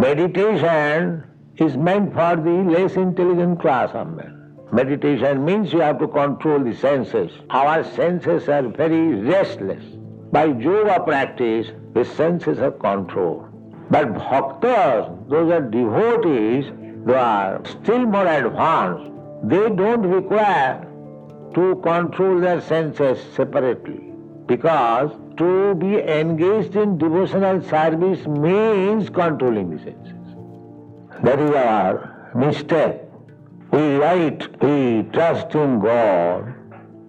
Meditation is meant for the less intelligent class of men. Meditation means you have to control the senses. Our senses are very restless. By yoga practice, the senses are controlled. But bhaktas, those are devotees, they are still more advanced. They don't require to control their senses separately, because to be engaged in devotional service means controlling the senses. That is our mistake. We write, we trust in God,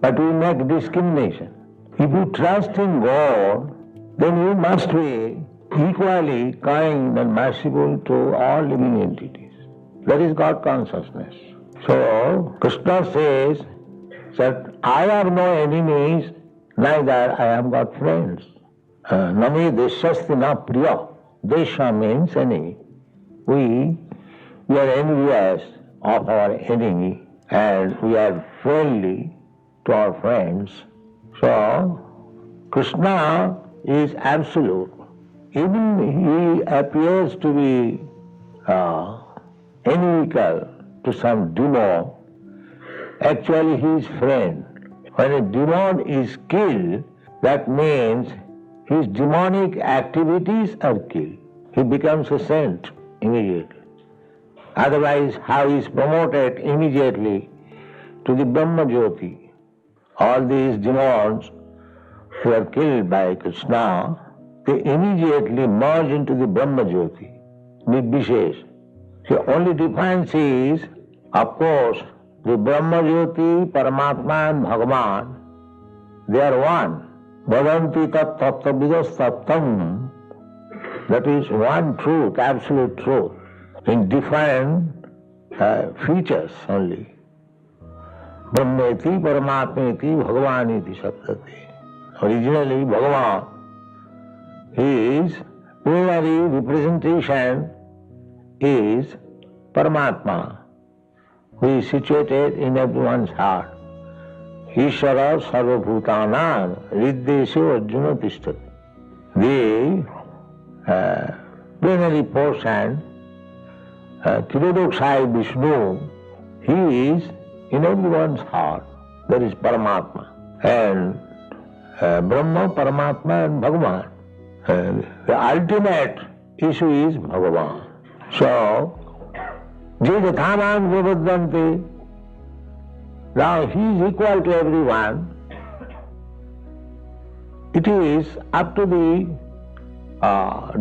but we make discrimination. If you trust in God, then you must be equally kind and merciful to all living entities. That is God consciousness. So, Kṛṣṇa says that I have no enemies, neither I have got friends. Nami deshasti na priya. Desha means enemy. We are envious of our enemy and we are friendly to our friends. So, Kṛṣṇa is absolute. Even he appears to be inimical to some demon, actually he is friend. When a demon is killed, that means his demonic activities are killed. He becomes a saint immediately. Otherwise, how he is promoted immediately to the Brahma Jyoti. All these demons who are killed by Kṛṣṇa, they immediately merge into the Brahma Jyoti, Nirvishesh. The only difference is, of course, the Brahma Jyoti, Paramatma and Bhagavan, they are one. Vadanti tat tattvavidas tattam. That is one truth, absolute truth, in different features only. Brahmeti, Paramatmeti, Bhagavaniti Saptati. Originally, Bhagavan, his primary representation is Paramatma, who is situated in everyone's heart. Ishvara sarvabhutanam riddeshu arjuna tishtati. The plenary portion, Tirodokshai Vishnu, he is in everyone's heart. That is Paramatma. And Brahma, Paramatma and Bhagavan. The ultimate issue is Bhagavan. So, Jidhathaman Vivadhanti, now he is equal to everyone. It is up to the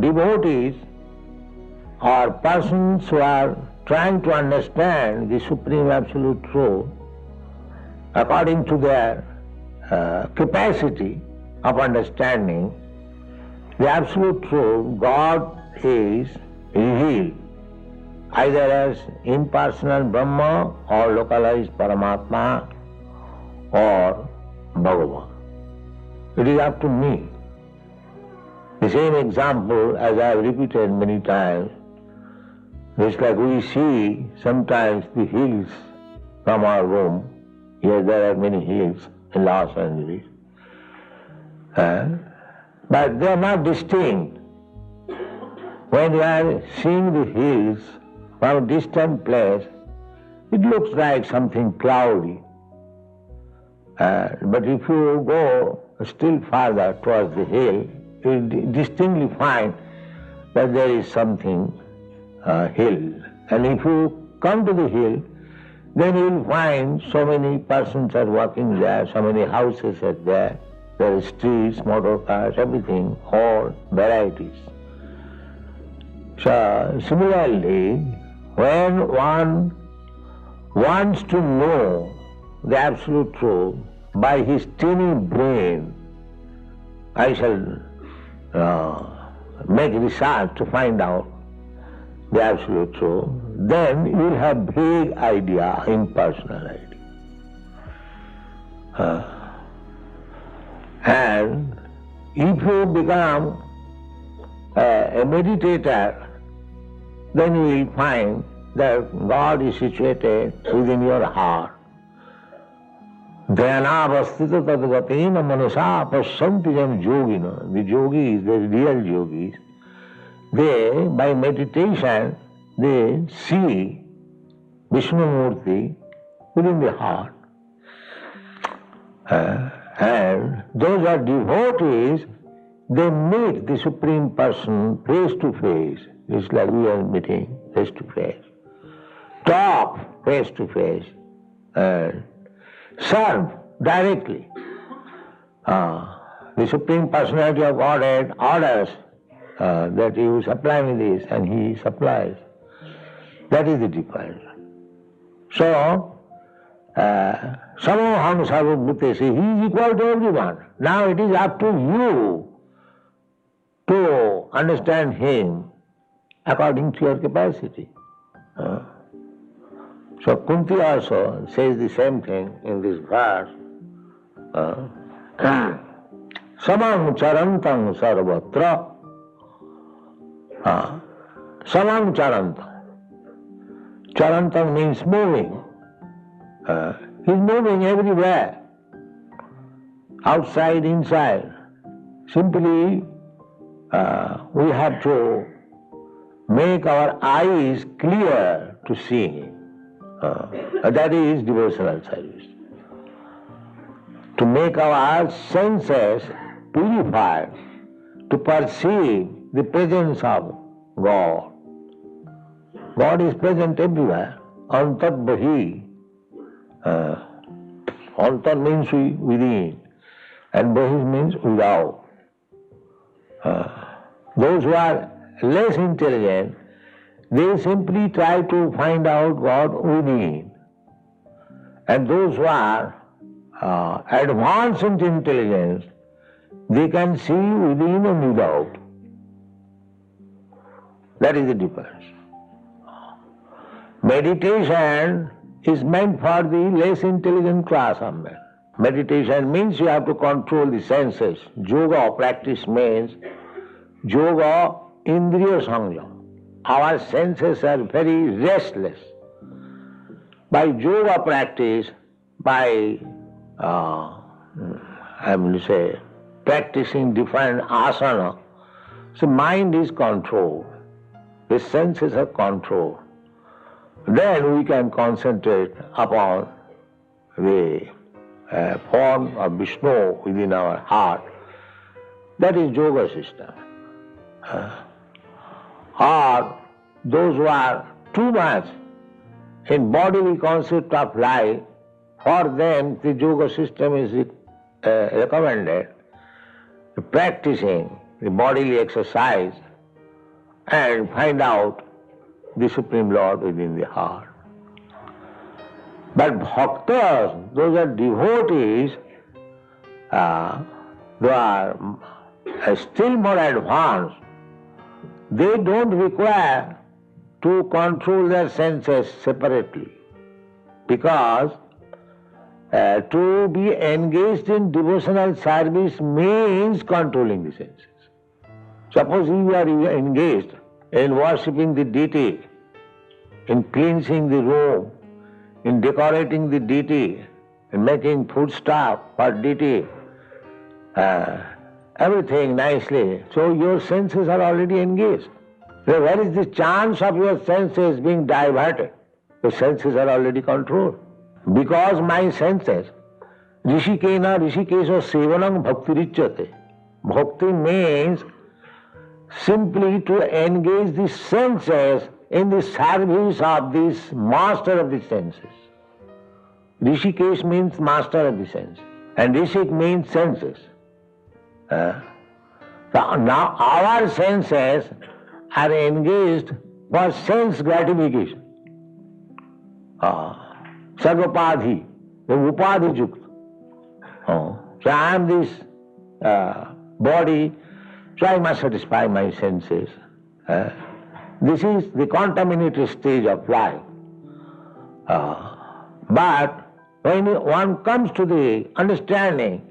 devotees or persons who are trying to understand the Supreme Absolute Truth according to their capacity of understanding. The Absolute Truth, God is revealed either as impersonal Brahma or localized Paramatma or Bhagavan. It is up to me. The same example, as I have repeated many times, it's like we see sometimes the hills from our room. Yes, there are many hills in Los Angeles. But they are not distinct. When you are seeing the hills from a distant place, it looks like something cloudy. But if you go still farther towards the hill, you will distinctly find that there is something hill. And if you come to the hill, then you will find so many persons are walking there, so many houses are there. There is streets, motor cars, everything, all varieties. So similarly, when one wants to know the absolute truth by his teeny brain, I shall make research to find out the absolute truth, then you will have big idea, impersonal idea. And if you become a meditator, then you will find that God is situated within your heart. Dhyanavastita tadgatina manasa pasyanti jam yogina. The yogis, the real yogis, They, by meditation, they see Vishnu Murti within the heart. And those who are devotees, they meet the Supreme Person face to face. It's like we are meeting face to face. Talk face to face. And serve directly. The Supreme Personality of Godhead orders that you supply me this, and he supplies. That is the difference. So, Samaham Sarvabhutesi, he is equal to everyone. Now it is up to you to understand him according to your capacity. So Kunti also says the same thing in this verse. Samam charantang sarvatra. Samam charantang. Charantang means moving. He's moving everywhere, outside, inside. Simply, we have to make our eyes clear to see him. That is devotional service. To make our senses purified, to perceive the presence of God. God is present everywhere. Antar bahi. Antar means within, and bahi means without. Those who are less intelligent, they simply try to find out God within. And those who are advanced in intelligence, they can see within and without. That is the difference. Meditation is meant for the less intelligent class of men. Meditation means you have to control the senses. Yoga practice means yoga indriya samyam. Our senses are very restless. By yoga practice, by practicing different asana, so mind is controlled. The senses are controlled. Then we can concentrate upon the form of Vishnu within our heart. That is yoga system. Or those who are too much in bodily concept of life, for them the yoga system is recommended. Practicing the bodily exercise and find out the Supreme Lord within the heart. But bhaktas, those are devotees, they are still more advanced. They don't require to control their senses separately, because to be engaged in devotional service means controlling the senses. Suppose you are engaged in worshipping the deity, in cleansing the room, in decorating the deity, in making foodstuff for deity, everything nicely. So your senses are already engaged. So where is the chance of your senses being diverted? The senses are already controlled. Because my senses, Rishikena Rishikesha Sevanam Bhakti Richyate. Bhakti means simply to engage the senses in the service of this master of the senses. Rishikesh means master of the senses, and Rishik means senses. Now our senses are engaged for sense gratification. Sarvapadhi, the upadhi yukta. So I am this body, so I must satisfy my senses. This is the contaminated stage of life. But when one comes to the understanding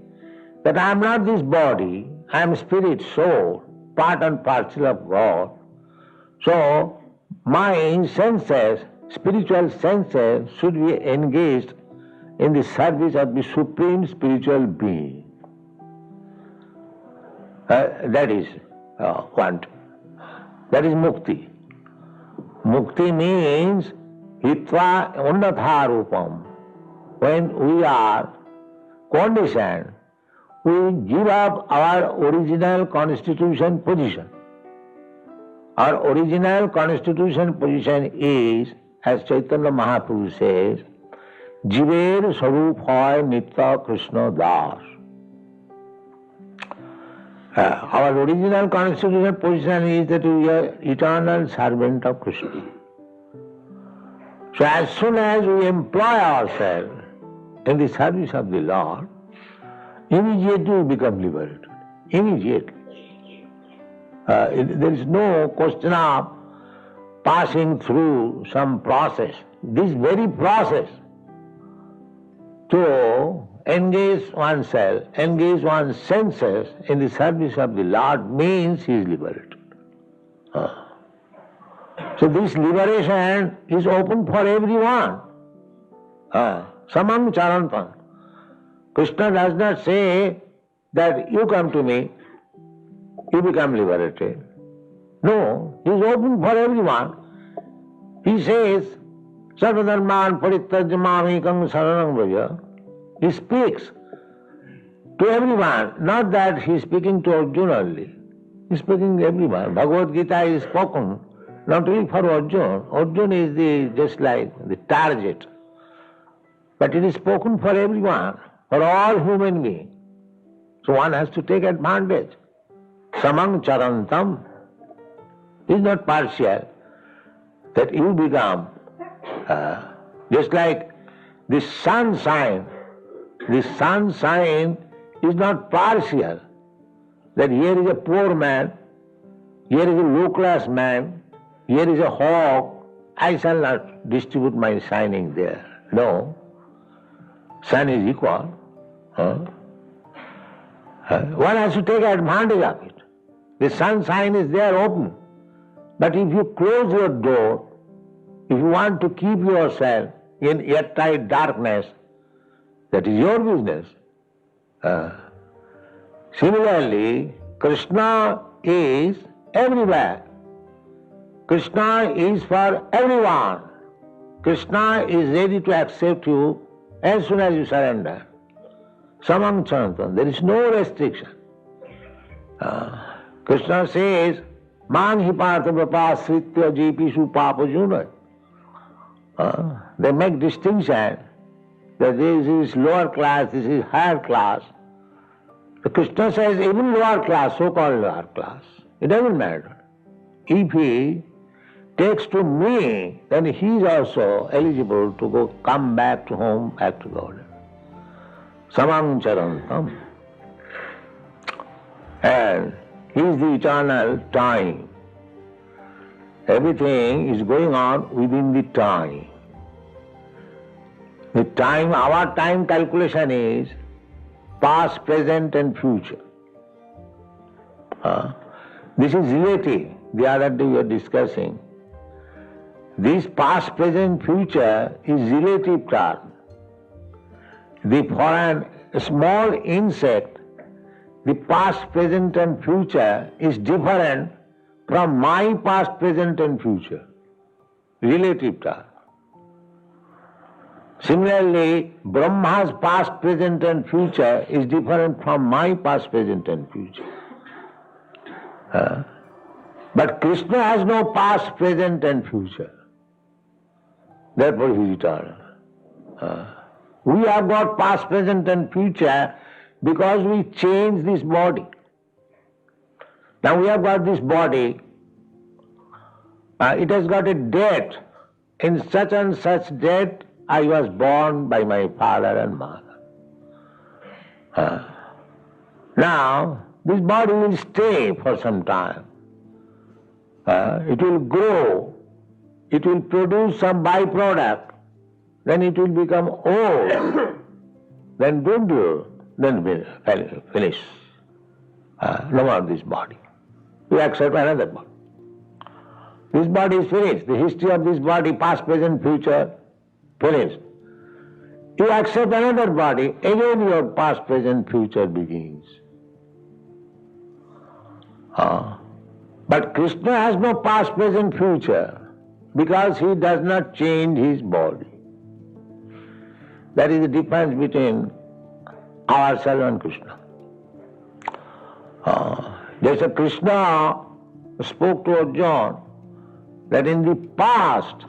that I am not this body, I am spirit, soul, part and parcel of God, so my senses, spiritual senses, should be engaged in the service of the Supreme Spiritual Being. That is one. That is mukti. Mukti means hitva unnatha rupam. When we are conditioned, we give up our original constitution position. Our original constitution position is, as Chaitanya Mahaprabhu says, Jiver Sarup Hoy Nitya Kṛṣṇa Das. Our original constitutional position is that we are eternal servant of Kṛṣṇa. So as soon as we employ ourselves in the service of the Lord, immediately we become liberated. Immediately. There is no question of passing through some process. This very process to engage oneself, engage one's senses in the service of the Lord means he is liberated. So this liberation is open for everyone. Samam charantam. Kṛṣṇa does not say that you come to me, you become liberated. No, he is open for everyone. He says, Sarvadharman parityajya mamekam saranam vraja. He speaks to everyone, not that he is speaking to Arjuna only. He is speaking to everyone. Bhagavad Gita is spoken not only for Arjuna. Arjuna is just like the target. But it is spoken for everyone, for all human beings. So one has to take advantage. Samang charantam is not partial, that you become just like the sunshine. The sunshine is not partial, that here is a poor man, here is a low-class man, here is a hawk, I shall not distribute my shining there. No, sun is equal. One has to take advantage of it. The sunshine is there open. But if you close your door, if you want to keep yourself in airtight darkness, that is your business. Similarly, Kṛṣṇa is everywhere. Kṛṣṇa is for everyone. Kṛṣṇa is ready to accept you as soon as you surrender. Samang charantam, there is no restriction. Kṛṣṇa says, Man hi partha vapasritya jeepishu papajuna. They make distinction that this is lower class, this is higher class. The Kṛṣṇa says even lower class, so-called lower class, it doesn't matter. If he takes to me, then he is also eligible to come back to home, back to God. Samang charantam. And he is the eternal time. Everything is going on within the time. The time, our time calculation is past, present and future. This is relative. The other day we were discussing. This past, present, future is relative term. For a small insect, the past, present and future is different from my past, present and future. Relative term. Similarly, Brahma's past, present and future is different from my past, present and future. But Kṛṣṇa has no past, present and future. Therefore he is eternal. We have got past, present and future because we change this body. Now we have got this body, it has got a date. In such and such date I was born by my father and mother. Now this body will stay for some time. It will grow, it will produce some byproduct, then it will become old, then dwindle, then finish. No more this body. You accept another body. This body is finished. The history of this body, past, present, future, finished. You accept another body, again your past, present, future begins. But Kṛṣṇa has no past, present, future because he does not change his body. That is the difference between ourselves and Kṛṣṇa. Just as Kṛṣṇa spoke to Arjuna that in the past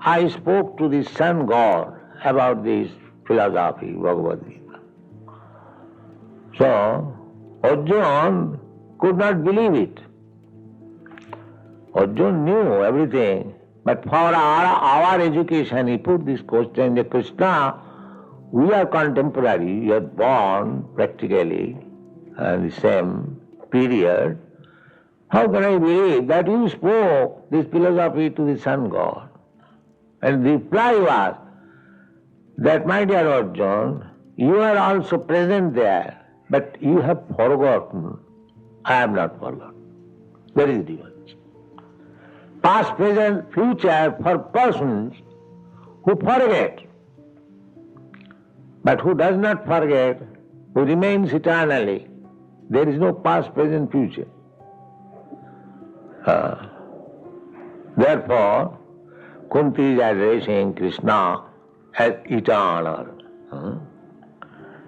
I spoke to the sun god about this philosophy, Bhagavad Gita. So Arjuna could not believe it. Arjuna knew everything, but for our education he put this question that Kṛṣṇa, we are contemporary, we are born practically in the same period. How can I believe that you spoke this philosophy to the sun god? And the reply was that, my dear Arjuna, you are also present there, but you have forgotten. I have not forgotten. That is the difference. Past, present, future for persons who forget. But who does not forget, who remains eternally, there is no past, present, future. Therefore, Kunti is addressing Kṛṣṇa as eternal.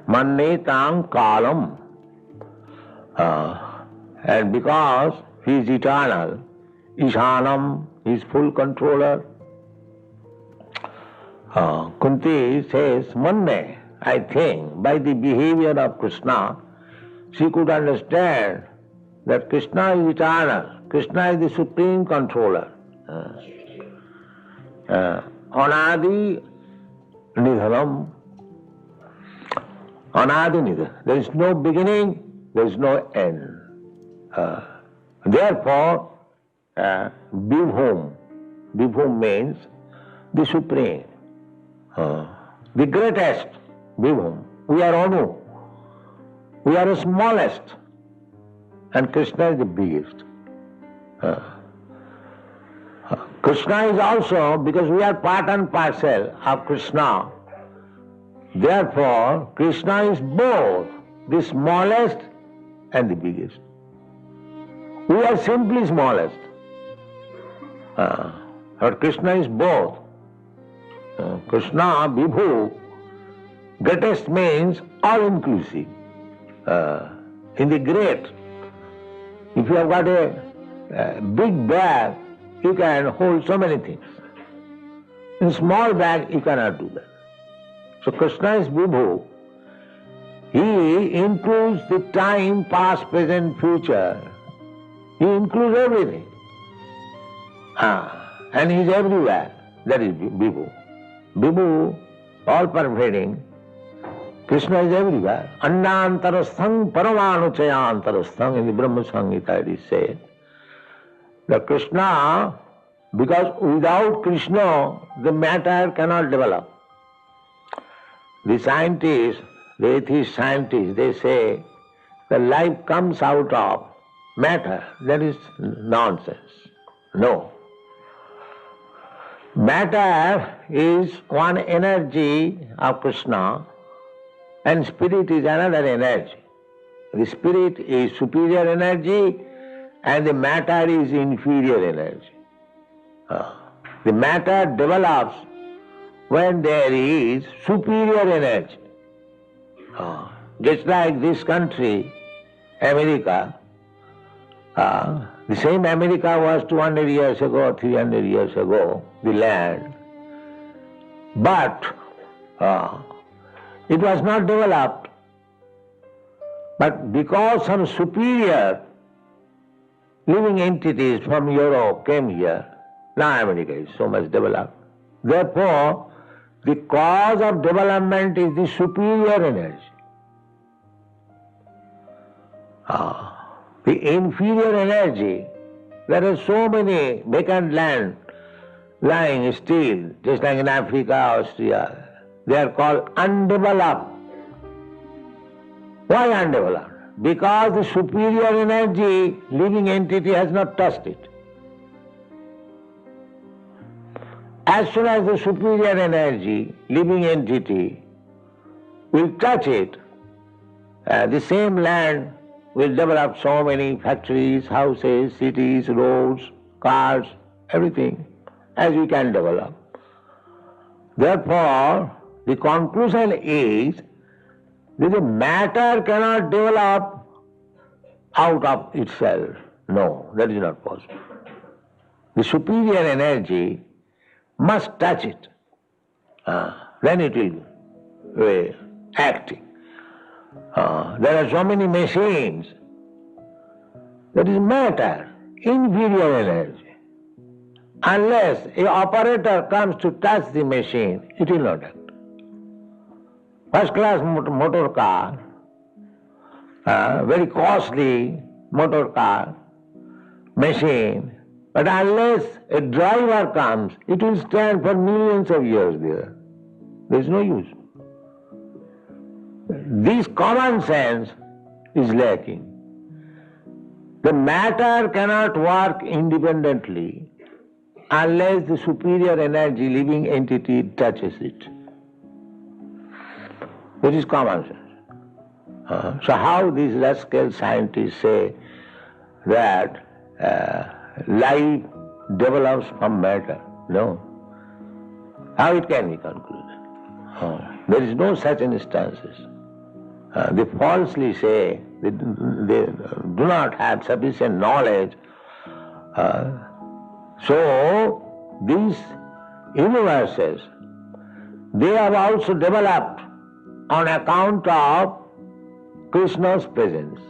Mannetam kalam. And because he is eternal, Ishanam, he is full controller. Kunti says, Manne, I think, by the behavior of Kṛṣṇa, she could understand that Kṛṣṇa is eternal. Kṛṣṇa is the supreme controller. Anadi nidhanam. Anadi nidhanam. There is no beginning, there is no end. Therefore, Vibhum. Vibhum means the supreme, the greatest. Vibhum. We are Anu. We are the smallest. And Kṛṣṇa is the biggest. Kṛṣṇa is also, because we are part and parcel of Kṛṣṇa, therefore Kṛṣṇa is both the smallest and the biggest. We are simply smallest. But Kṛṣṇa is both. Kṛṣṇa, Vibhu, greatest means all-inclusive. In the great, if you have got a big bag, you can hold so many things. In small bag, you cannot do that. So Kṛṣṇa is Vibhu. He includes the time, past, present, future. He includes everything. And he is everywhere. That is Vibhu. Vibhu, all pervading. Kṛṣṇa is everywhere. Annantarasthang paramanuchayantarasthang, in the Brahma Samhita it is said that Kṛṣṇa, because without Kṛṣṇa the matter cannot develop. The scientists, the atheist scientists, they say that life comes out of matter. That is nonsense. No. Matter is one energy of Kṛṣṇa, and spirit is another energy. The spirit is superior energy and the matter is inferior energy. The matter develops when there is superior energy. Just like this country, America, the same America was 200 years ago, 300 years ago, the land. But it was not developed. But because some superior living entities from Europe came here, now America is so much developed. Therefore, the cause of development is the superior energy. The inferior energy, there are so many vacant land lying still, just like in Africa, Austria. They are called undeveloped. Why undeveloped? Because the superior energy, living entity, has not touched it. As soon as the superior energy, living entity, will touch it, the same land will develop so many factories, houses, cities, roads, cars, everything, as we can develop. Therefore, the conclusion is that the matter cannot develop out of itself. No, that is not possible. The superior energy must touch it. Then it will be acting. There are so many machines. That is matter, inferior energy. Unless an operator comes to touch the machine, it will not act. First class motor car, very costly motor car, machine, but unless a driver comes, it will stand for millions of years there. There is no use. This common sense is lacking. The matter cannot work independently unless the superior energy, living entity, touches it. This is common sense. So how these rascal scientists say that life develops from matter? No. How it can be concluded? There is no such instances. They falsely say they do not have sufficient knowledge. So these universes, they have also developed on account of Kṛṣṇa's presence.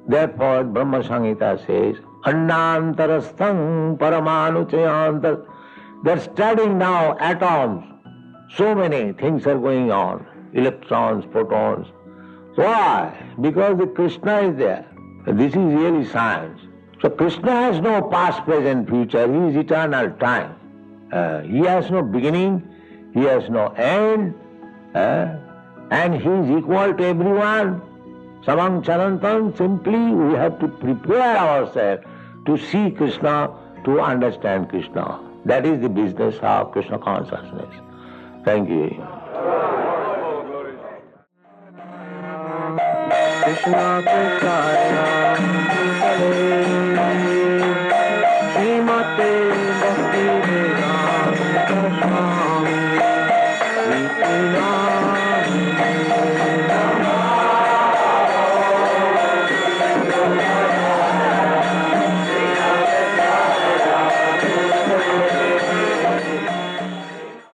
Therefore, Brahma Samhita says, Annantarastham paramanuchayantar. They are studying now atoms. So many things are going on. Electrons, protons. Why? Because the Kṛṣṇa is there. This is really science. So Kṛṣṇa has no past, present, future. He is eternal time. He has no beginning. He has no end. And he is equal to everyone. Samang Chanantam, simply we have to prepare ourselves to see Kṛṣṇa, to understand Kṛṣṇa. That is the business of Kṛṣṇa consciousness. Thank you. Kṛṣṇa Kṛṣṇa